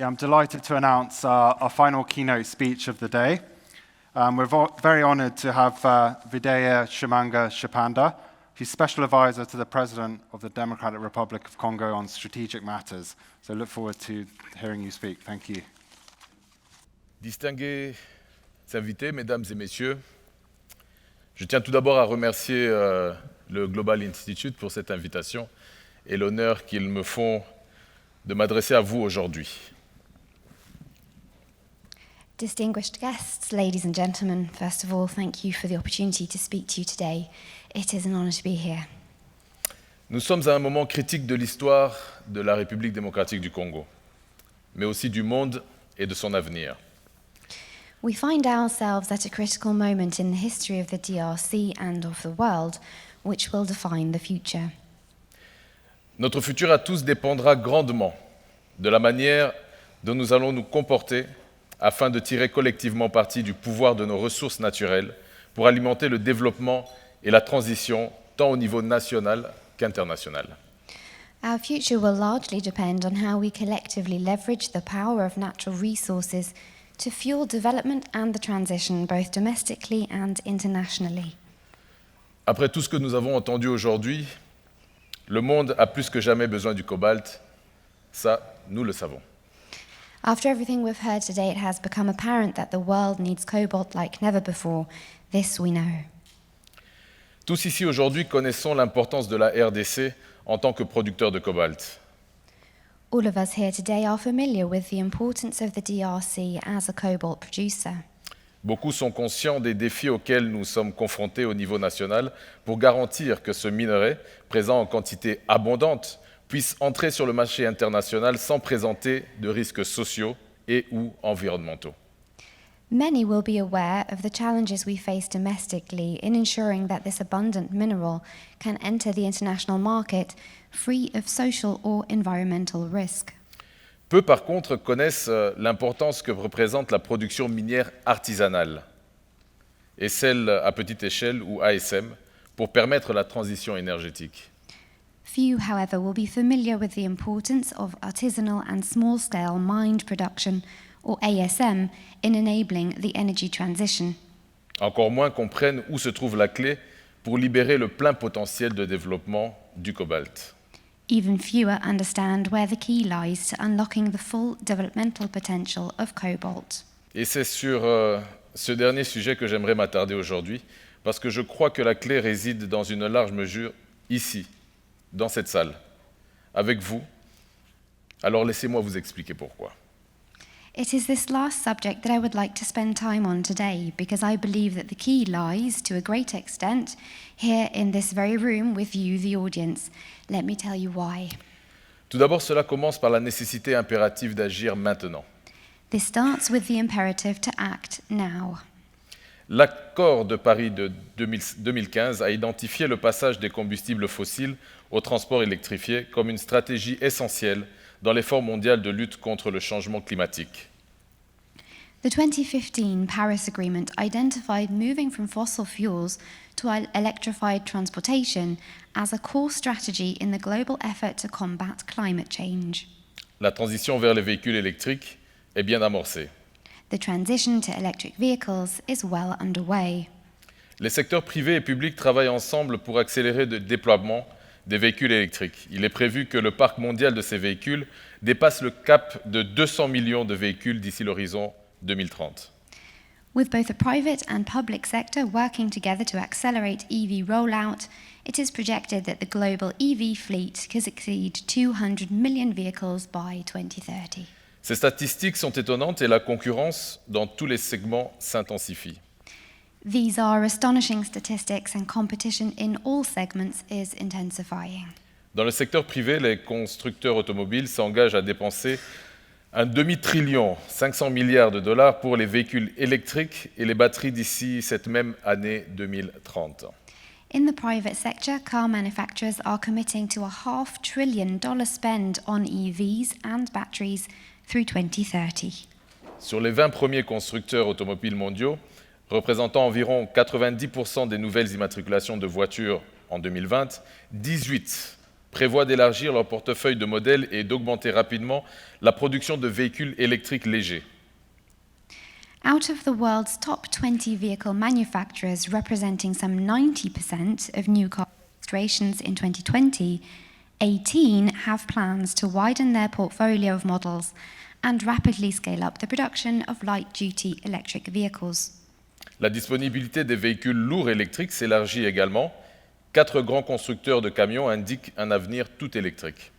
Yeah, I'm delighted to announce our final keynote speech of the day. We're very honored to have Videya Shimanga Shipanda, who's Special Advisor to the President of the Democratic Republic of Congo on strategic matters. So I look forward to hearing you speak. Thank you. Distingués invités, mesdames et messieurs, je tiens tout d'abord à remercier le Global Institute pour cette invitation et l'honneur qu'ils me font de m'adresser à vous aujourd'hui. Distinguished guests, ladies and gentlemen, first of all, thank you for the opportunity to speak to you today. It is an honor to be here. Nous sommes à un moment critique de l'histoire de la République démocratique du Congo, mais aussi du monde et de son avenir. We find ourselves at a critical moment in the history of the DRC and of the world, which will define the future. Notre futur à tous dépendra grandement de la manière dont nous allons nous comporter afin de tirer collectivement parti du pouvoir de nos ressources naturelles pour alimenter le développement et la transition tant au niveau national qu'international. Our future will largely depend on how we collectively leverage the power of natural resources to fuel development and the transition both domestically and internationally. Après tout ce que nous avons entendu aujourd'hui, le monde a plus que jamais besoin du cobalt. Ça, nous le savons. After everything we've heard today, it has become apparent that the world needs cobalt like never before. This we know. Tous ici aujourd'hui connaissons l'importance de la RDC en tant que producteur de cobalt. All of us here today are familiar with the importance of the DRC as a cobalt producer. Beaucoup sont conscients des défis auxquels nous sommes confrontés au niveau national pour garantir que ce minerai, présent en quantité abondante, puisse entrer sur le marché international sans présenter de risques sociaux et ou environnementaux. Many will be aware of the challenges we face domestically in ensuring that this abundant mineral can enter the international market free of social or environmental risk. Peu, par contre, connaissent l'importance que représente la production minière artisanale et celle à petite échelle ou ASM pour permettre la transition énergétique. Few, however, will be familiar with the importance of artisanal and small-scale mined production, or ASM, in enabling the energy transition. Encore moins comprennent où se trouve la clé pour libérer le plein potentiel de développement du cobalt. Even fewer understand where the key lies to unlocking the full developmental potential of cobalt. Et c'est sur ce dernier sujet que j'aimerais m'attarder aujourd'hui, parce que je crois que la clé réside dans une large mesure ici, dans cette salle, avec vous. Alors laissez-moi vous expliquer pourquoi. It is this last subject that I would like to spend time on today, because I believe that the key lies, to a great extent, here in this very room with you, the audience. Let me tell you why. Tout d'abord, cela commence par la nécessité impérative d'agir maintenant. This starts with the imperative to act now. L'accord de Paris de 2015 a identifié le passage des combustibles fossiles au transport électrifié comme une stratégie essentielle dans l'effort mondial de lutte contre le changement climatique. The 2015 Paris Agreement identified moving from fossil fuels to electrified transportation as a core strategy in the global effort to combat climate change. La transition vers les véhicules électriques est bien amorcée. The transition to electric vehicles is well underway. Les secteurs privés et publics travaillent ensemble pour accélérer le déploiement des véhicules électriques. Il est prévu que le parc mondial de ces véhicules dépasse le cap de 200 millions de véhicules d'ici l'horizon 2030. With both the private and public sector working together to accelerate EV rollout, it is projected that the global EV fleet could exceed 200 million vehicles by 2030. Ces statistiques sont étonnantes et la concurrence dans tous les segments s'intensifie. These are astonishing statistics, and competition in all segments is intensifying. Dans le secteur privé, les constructeurs automobiles s'engagent à dépenser un demi-trillion, 500 milliards de dollars pour les véhicules électriques et les batteries d'ici cette même année 2030. In the private sector, car manufacturers are committing to a $500 billion spend on EVs and batteries through 2030. Sur les 20 premiers constructeurs automobiles mondiaux, représentant environ 90% des nouvelles immatriculations de voitures en 2020, 18 prévoient d'élargir leur portefeuille de modèles et d'augmenter rapidement la production de véhicules électriques légers. Out of the world's top 20 vehicle manufacturers, representing some 90% of new car registrations in 2020, 18 have plans to widen their portfolio of models and rapidly scale up the production of light-duty electric vehicles. La disponibilité des véhicules lourds électriques s'élargit également. 4 grands constructeurs de camions indiquent un avenir tout électrique.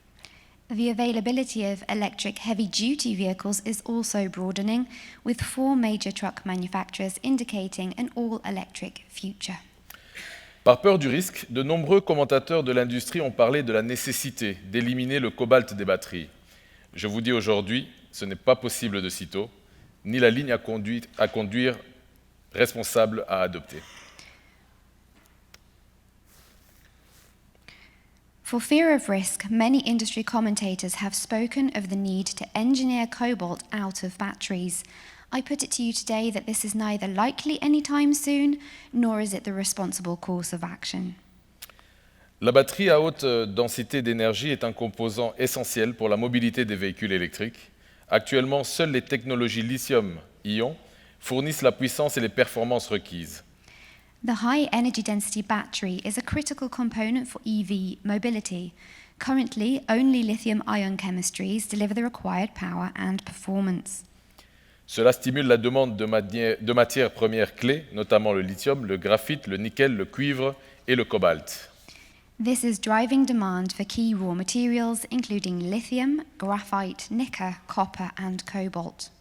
The availability of electric heavy-duty vehicles is also broadening, with 4 major truck manufacturers indicating an all-electric future. Par peur du risque, de nombreux commentateurs de l'industrie ont parlé de la nécessité d'éliminer le cobalt des batteries. Je vous dis aujourd'hui, ce n'est pas possible de sitôt, ni la ligne à conduire responsable à adopter. For fear of risk, many industry commentators have spoken of the need to engineer cobalt out of batteries. I put it to you today that this is neither likely anytime soon, nor is it the responsible course of action. La batterie à haute densité d'énergie est un composant essentiel pour la mobilité des véhicules électriques. Actuellement, seules les technologies lithium-ion fournissent la puissance et les performances requises. The high energy density battery is a critical component for EV mobility. Currently, only lithium-ion chemistries deliver the required power and performance. Cela stimule la demande de matières premières clés, notamment le lithium, le graphite, le nickel, le cuivre et le cobalt. This is driving demand for key raw materials, including lithium, graphite, nickel, copper, and cobalt.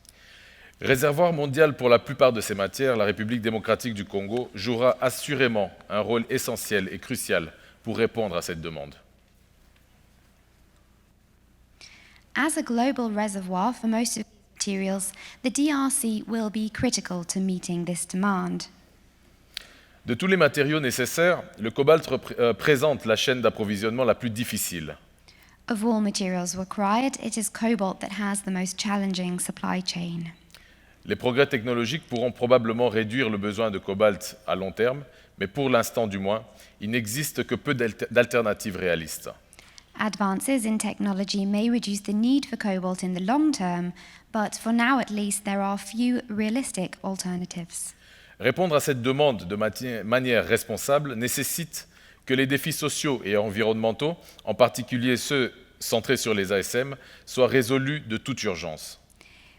Réservoir mondial pour la plupart de ces matières, la République démocratique du Congo jouera assurément un rôle essentiel et crucial pour répondre à cette demande. As a global reservoir for most of these materials, the DRC will be critical to meeting this demand. De tous les matériaux nécessaires, le cobalt présente la chaîne d'approvisionnement la plus difficile. Of all materials required, it is cobalt that has the most challenging supply chain. Les progrès technologiques pourront probablement réduire le besoin de cobalt à long terme, mais pour l'instant du moins, il n'existe que peu d'alternatives réalistes. Advances in technology may reduce the need for cobalt in the long term, but for now at least there are few realistic alternatives. Répondre à cette demande de manière responsable nécessite que les défis sociaux et environnementaux, en particulier ceux centrés sur les ASM, soient résolus de toute urgence.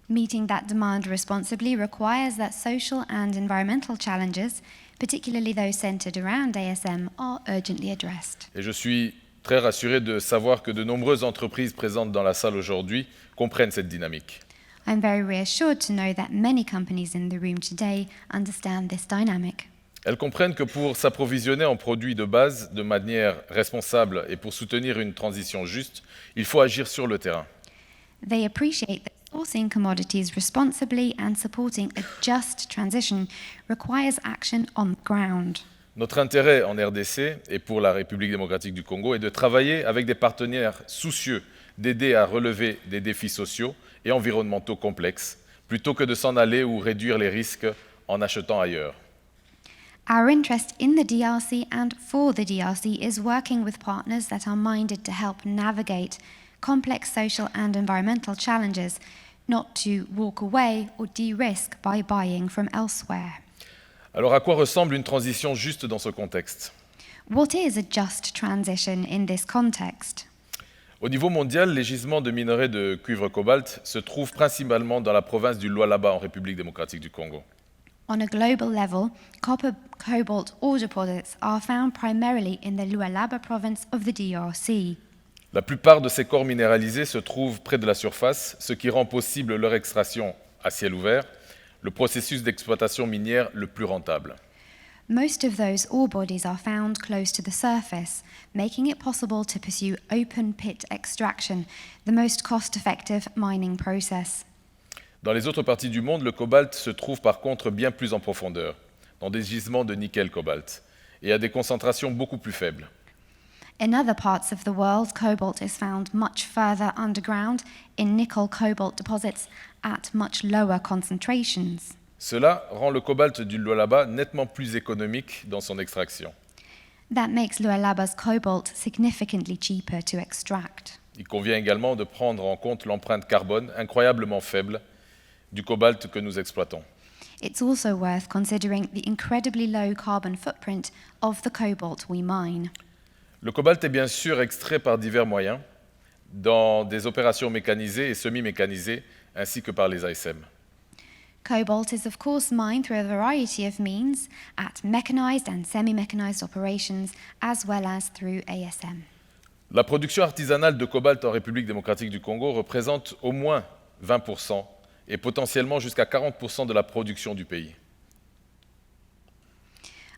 Meeting that demand responsibly requires that social and environmental challenges, particularly those centered around ASM, are urgently addressed. Et je suis très rassuré de savoir que de nombreuses entreprises présentes dans la salle aujourd'hui comprennent cette dynamique. I'm very reassured to know that many companies in the room today understand this dynamic. Elles comprennent que pour s'approvisionner en produits de base de manière responsable et pour soutenir une transition juste, il faut agir sur le terrain. They appreciate that sourcing commodities responsibly and supporting a just transition requires action on the ground. Notre intérêt en RDC et pour la République démocratique du Congo est de travailler avec des partenaires soucieux d'aider à relever des défis sociaux et environnementaux complexes, plutôt que de s'en aller ou réduire les risques en achetant ailleurs. Our interest in the DRC and for the DRC is working with partners that are minded to help navigate complex social and environmental challenges, not to walk away or de-risk by buying from elsewhere. Alors à quoi ressemble une transition juste dans ce contexte ? What is a just transition in this context? Au niveau mondial, les gisements de minerais de cuivre-cobalt se trouvent principalement dans la province du Lualaba en République démocratique du Congo. On a global level, copper, cobalt ore deposits are found primarily in the Lualaba province of the DRC. La plupart de ces corps minéralisés se trouvent près de la surface, ce qui rend possible leur extraction à ciel ouvert, le processus d'exploitation minière le plus rentable. Most of those ore bodies are found close to the surface, making it possible to pursue open pit extraction, the most cost-effective mining process. Dans les autres parties du monde, le cobalt se trouve par contre bien plus en profondeur, dans des gisements de nickel-cobalt, et à des concentrations beaucoup plus faibles. In other parts of the world, cobalt is found much further underground in nickel-cobalt deposits at much lower concentrations. Cela rend le cobalt du Lualaba nettement plus économique dans son extraction. That makes Lualaba's cobalt significantly cheaper to extract. Il convient également de prendre en compte l'empreinte carbone incroyablement faible du cobalt que nous exploitons. It's also worth considering the incredibly low carbon footprint of the cobalt we mine. Le cobalt est bien sûr extrait par divers moyens, dans des opérations mécanisées et semi-mécanisées, ainsi que par les ASM. Cobalt is of course mined through a variety of means at mechanized and semi-mechanized operations as well as through ASM. La production artisanale de cobalt en République démocratique du Congo représente au moins 20% et potentiellement jusqu'à 40% de la production du pays.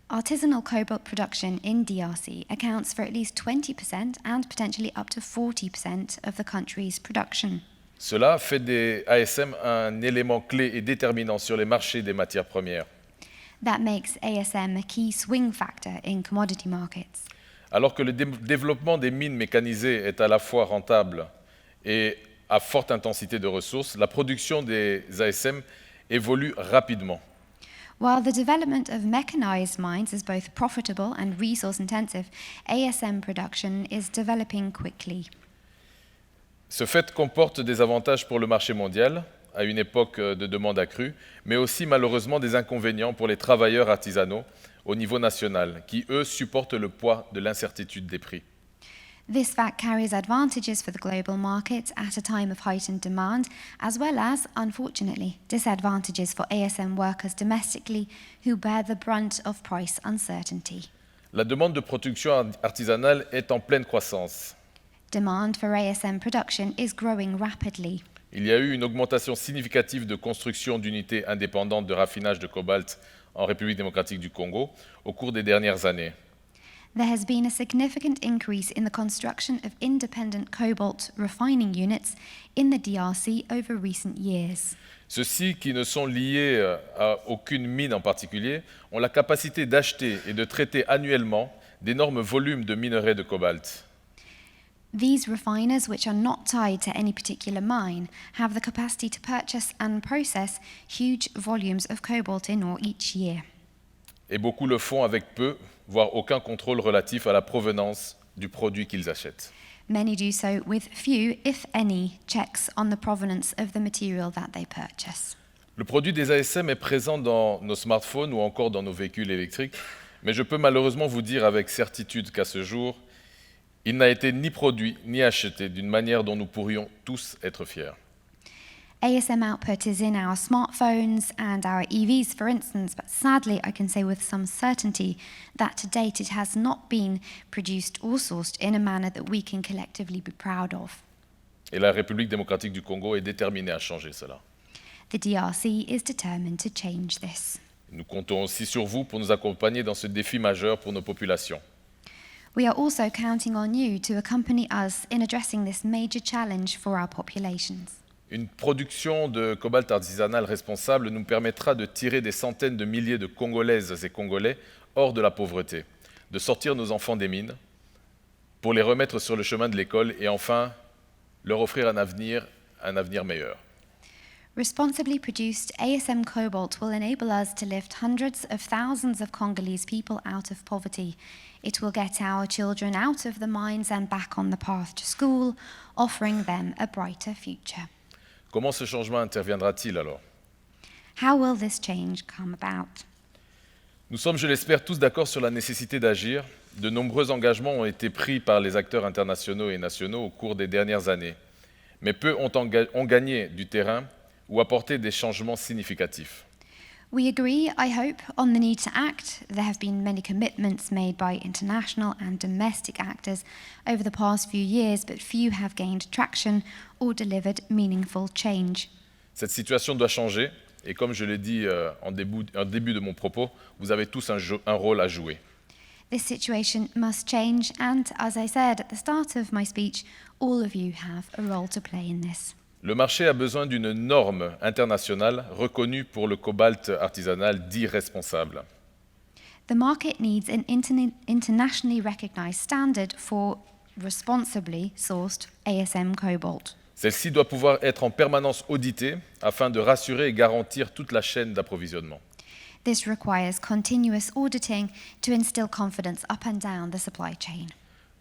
Artisanal cobalt production in DRC accounts for at least 20% and potentially up to 40% of the country's production. Cela fait des ASM un élément clé et déterminant sur les marchés des matières premières. That makes ASM a key swing factor in commodity markets. Alors que le développement des mines mécanisées est à la fois rentable et à forte intensité de ressources, la production des ASM évolue rapidement. While the development of mechanized mines is both profitable and resource intensive, ASM production is developing quickly. Ce fait comporte des avantages pour le marché mondial, à une époque de demande accrue, mais aussi malheureusement des inconvénients pour les travailleurs artisanaux au niveau national, qui eux supportent le poids de l'incertitude des prix. This fact carries advantages for the global market at a time of heightened demand, as well as, unfortunately, disadvantages for ASM workers domestically who bear the brunt of price uncertainty. La demande de production artisanale est en pleine croissance. Demand for ASM production is growing rapidly. Il y a eu une augmentation significative de construction d'unités indépendantes de raffinage de cobalt en République démocratique du Congo au cours des dernières années. There has been a significant increase in the construction of independent cobalt refining units in the DRC over recent years. Ceux-ci, qui ne sont liés à aucune mine en particulier, ont la capacité d'acheter et de traiter annuellement d'énormes volumes de minerais de cobalt. These refiners, which are not tied to any particular mine, have the capacity to purchase and process huge volumes of cobalt in ore each year. Et beaucoup le font avec peu, voire aucun contrôle relatif à la provenance du produit qu'ils achètent. Many do so with few, if any, checks on the provenance of the material that they purchase. Le produit des ASM est présent dans nos smartphones ou encore dans nos véhicules électriques, mais je peux malheureusement vous dire avec certitude qu'à ce jour, il n'a été ni produit ni acheté d'une manière dont nous pourrions tous être fiers. ASM output is in our smartphones and our EVs, for instance, but sadly I can say with some certainty that to date it has not been produced or sourced in a manner that we can collectively be proud of. Et la République démocratique du Congo est déterminée à changer cela. The DRC is determined to change this. Nous comptons aussi sur vous pour nous accompagner dans ce défi majeur pour nos populations. We are also counting on you to accompany us in addressing this major challenge for our populations. Une production de cobalt artisanal responsable nous permettra de tirer des centaines de milliers de Congolaises et Congolais hors de la pauvreté, de sortir nos enfants des mines, pour les remettre sur le chemin de l'école et enfin leur offrir un avenir meilleur. Responsibly produced ASM cobalt will enable us to lift hundreds of thousands of Congolese people out of poverty. It will get our children out of the mines and back on the path to school, offering them a brighter future. Comment ce changement interviendra-t-il alors ? How will this change come about? Nous sommes, je l'espère, tous d'accord sur la nécessité d'agir. De nombreux engagements ont été pris par les acteurs internationaux et nationaux au cours des dernières années, mais peu ont gagné du terrain ou apporté des changements significatifs. We agree, I hope, on the need to act. There have been many commitments made by international and domestic actors over the past few years, but few have gained traction or delivered meaningful change. Cette situation doit changer, et comme je l'ai dit en début de mon propos, vous avez tous un rôle à jouer. This situation must change, and as I said at the start of my speech, all of you have a role to play in this. Le marché a besoin d'une norme internationale reconnue pour le cobalt artisanal dit responsable. The market needs an internationally recognized standard for responsibly sourced ASM cobalt. Celle-ci doit pouvoir être en permanence auditée afin de rassurer et garantir toute la chaîne d'approvisionnement. This requires continuous auditing to instill confidence up and down the supply chain.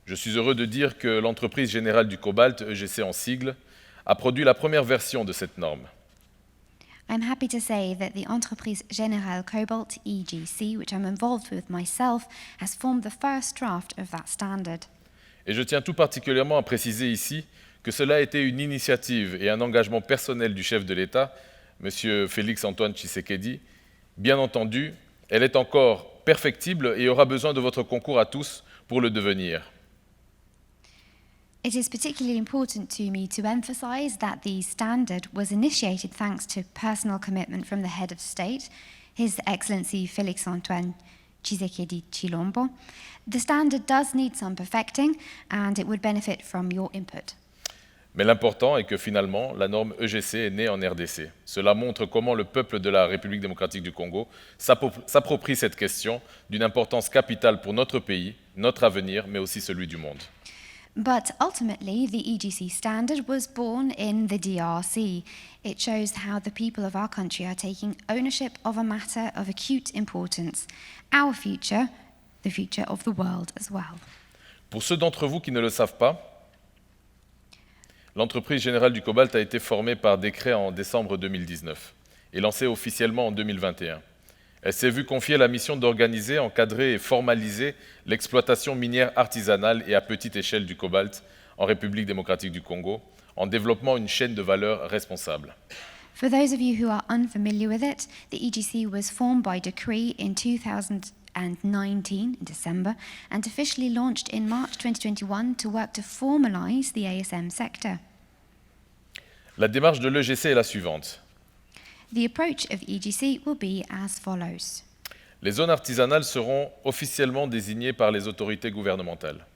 Je suis heureux de dire que l'entreprise générale du cobalt, EGC en sigle, a produit la première version de cette norme. I'm happy to say that the Entreprise Générale Cobalt, EGC, which I'm involved with myself, has formed the first draft of that standard. Et je tiens tout particulièrement à préciser ici que cela a été une initiative et un engagement personnel du chef de l'État, M. Félix-Antoine Tshisekedi. Bien entendu, elle est encore perfectible et aura besoin de votre concours à tous pour le devenir. It is particularly important to me to emphasize that the standard was initiated thanks to personal commitment from the head of state, His Excellency Félix-Antoine Tshisekedi Tshilombo. The standard does need some perfecting and it would benefit from your input. Mais l'important est que finalement, la norme EGC est née en RDC. Cela montre comment le peuple de la République démocratique du Congo s'approprie cette question d'une importance capitale pour notre pays, notre avenir, mais aussi celui du monde. But ultimately, the EGC standard was born in the DRC. It shows how the people of our country are taking ownership of a matter of acute importance. Our future, the future of the world as well. Pour ceux d'entre vous qui ne le savent pas, l'entreprise générale du cobalt a été formée par décret en décembre 2019 et lancée officiellement en 2021. Elle s'est vue confier la mission d'organiser, encadrer et formaliser l'exploitation minière artisanale et à petite échelle du cobalt en République démocratique du Congo, en développant une chaîne de valeur responsable. For those of you who are unfamiliar with it, the EGC was formed by decree in 2019 in December and officially launched in March 2021 to work to formalize the ASM sector. La démarche de l'EGC est la suivante. The approach of EGC will be as follows. Les zones artisanales seront officiellement désignées par les autorités gouvernementales.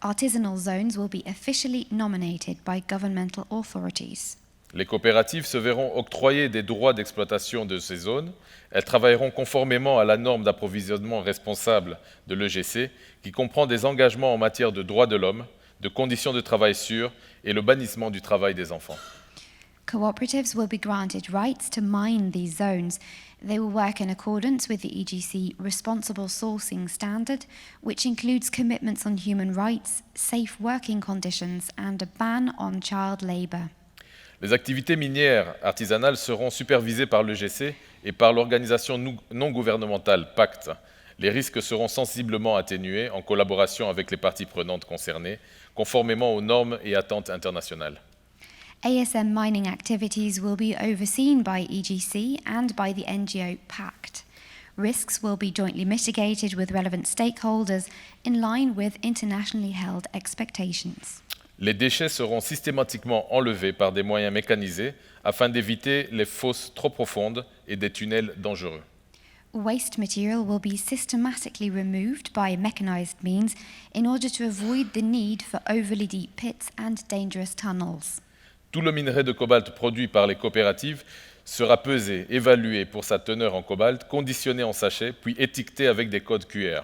Artisanal zones will be officially nominated by governmental authorities. Les coopératives se verront octroyer des droits d'exploitation de ces zones. Elles travailleront conformément à la norme d'approvisionnement responsable de l'EGC, qui comprend des engagements en matière de droits de l'homme, de conditions de travail sûres et le bannissement du travail des enfants. Cooperatives will be granted rights to mine these zones. They will work in accordance with the EGC Responsible Sourcing Standard, which includes commitments on human rights, safe working conditions, and a ban on child labour. Les activités minières artisanales seront supervisées par l'EGC et par l'organisation non gouvernementale PACT. Les risques seront sensiblement atténués en collaboration avec les parties prenantes concernées, conformément aux normes et attentes internationales. ASM mining activities will be overseen by EGC and by the NGO PACT. Risks will be jointly mitigated with relevant stakeholders in line with internationally held expectations. Les déchets seront systématiquement enlevés par des moyens mécanisés afin d'éviter les fosses trop profondes et des tunnels dangereux. Waste material will be systematically removed by mechanized means in order to avoid the need for overly deep pits and dangerous tunnels. Tout le minerai de cobalt produit par les coopératives sera pesé, évalué pour sa teneur en cobalt, conditionné en sachet, puis étiqueté avec des codes QR.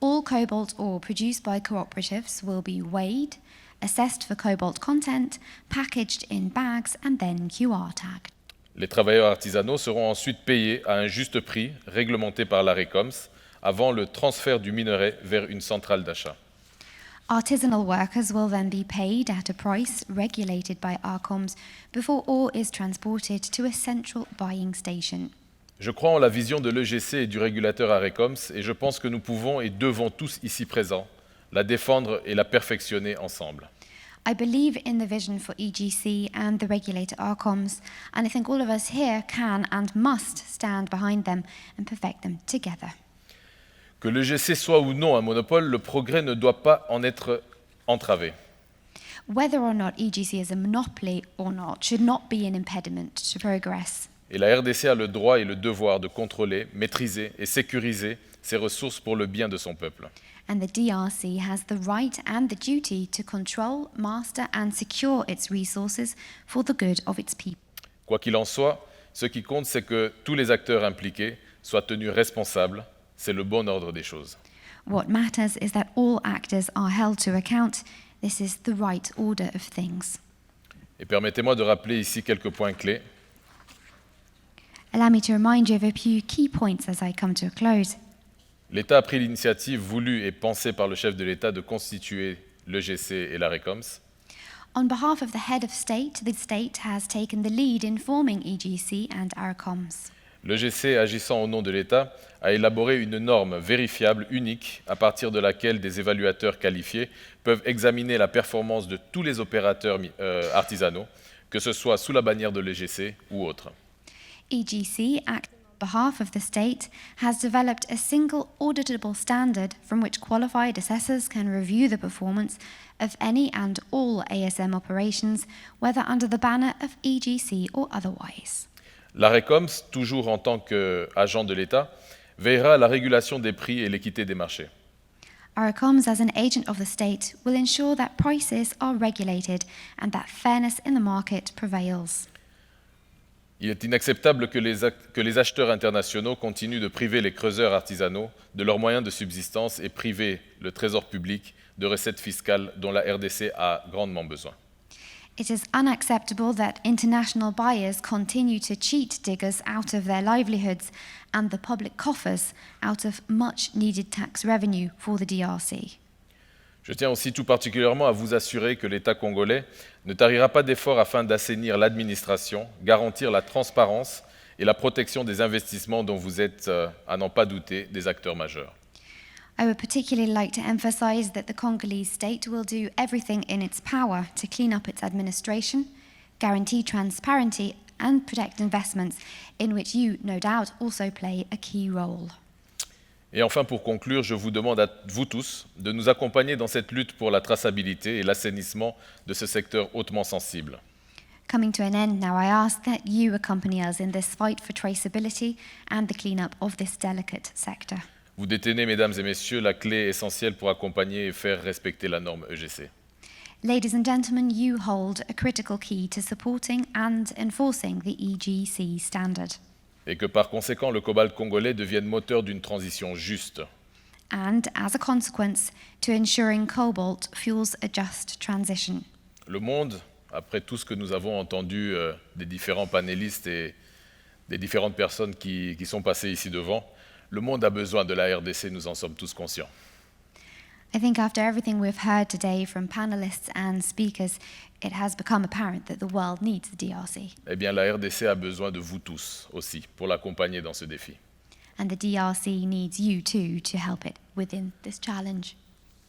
All cobalt ore produced by cooperatives will be weighed, assessed for cobalt content, packaged in bags and then QR tagged. Les travailleurs artisanaux seront ensuite payés à un juste prix réglementé par la RECOMS avant le transfert du minerai vers une centrale d'achat. Artisanal workers will then be paid at a price regulated by ARCOMS before ore is transported to a central buying station. Je crois en la vision de l'EGC et du régulateur ARECOMS et je pense que nous pouvons et devons tous ici présents la défendre et la perfectionner ensemble. I believe in the vision for EGC and the regulator ARCOMS, and I think all of us here can and must stand behind them and perfect them together. Que l'EGC soit ou non un monopole, le progrès ne doit pas en être entravé. Whether or not EGC is a monopoly or not should not be an impediment to progress. Et la RDC a le droit et le devoir de contrôler, maîtriser et sécuriser ses ressources pour le bien de son peuple. And the DRC has the right and the duty to control, master and secure its resources for the good of its people. Quoi qu'il en soit, ce qui compte, c'est que tous les acteurs impliqués soient tenus responsables. C'est le bon ordre des choses. What matters is that all actors are held to account. This is the right order of things. Et permettez-moi de rappeler ici quelques points clés. Allow me to remind you of a few key points as I come to a close. L'État a pris l'initiative voulue et pensée par le chef de l'État de constituer l'EGC et la RECOMS. On behalf of the head of state has taken the lead in forming EGC and ARACOMS. L'EGC, agissant au nom de l'État, a élaboré une norme vérifiable, unique, à partir de laquelle des évaluateurs qualifiés peuvent examiner la performance de tous les opérateurs artisanaux, que ce soit sous la bannière de l'EGC ou autre. EGC, acting on behalf of the state, has developed a single auditable standard from which qualified assessors can review the performance of any and all ASM operations, whether under the banner of EGC or otherwise. La RECOMS, toujours en tant qu'agent de l'État, veillera à la régulation des prix et l'équité des marchés. ARACOMS, as an agent of the state, will ensure that prices are regulated and that fairness in the market prevails. Il est inacceptable que les acheteurs internationaux continuent de priver les creuseurs artisanaux de leurs moyens de subsistance et priver le trésor public de recettes fiscales dont la RDC a grandement besoin. It is unacceptable that international buyers continue to cheat diggers out of their livelihoods and the public coffers out of much-needed tax revenue for the DRC. Je tiens aussi tout particulièrement à vous assurer que l'État congolais ne tarira pas d'efforts afin d'assainir l'administration, garantir la transparence et la protection des investissements dont vous êtes, à n'en pas douter, des acteurs majeurs. I would particularly like to emphasize that the Congolese state will do everything in its power to clean up its administration, guarantee transparency, and protect investments, in which you, no doubt, also play a key role. Et enfin, pour conclure, je vous demande à vous tous de nous accompagner dans cette lutte pour la traçabilité et l'assainissement de ce secteur hautement sensible. Coming to an end now, I ask that you accompany us in this fight for traceability and the clean-up of this delicate sector. Vous détenez, mesdames et messieurs, la clé essentielle pour accompagner et faire respecter la norme EGC. Ladies and gentlemen, you hold a critical key to supporting and enforcing the EGC standard. Et que par conséquent, le cobalt congolais devienne moteur d'une transition juste. And, as a consequence, to ensuring cobalt fuels a just transition. Le monde, après tout ce que nous avons entendu des différents panélistes et des différentes personnes qui sont passées ici devant, le monde a besoin de la RDC, nous en sommes tous conscients. I think after everything we've heard today from panelists and speakers, it has become apparent that the world needs the DRC. Eh bien, la RDC a besoin de vous tous aussi pour l'accompagner dans ce défi. And the DRC needs you too to help it within this challenge.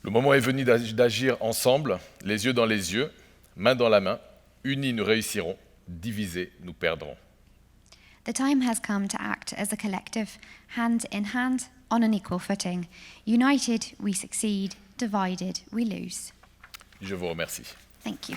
Le moment est venu d'agir ensemble, les yeux dans les yeux, main dans la main. Unis, nous réussirons. Divisés, nous perdrons. The time has come to act as a collective, hand in hand, on an equal footing. United, we succeed. Divided, we lose. Je vous remercie. Thank you.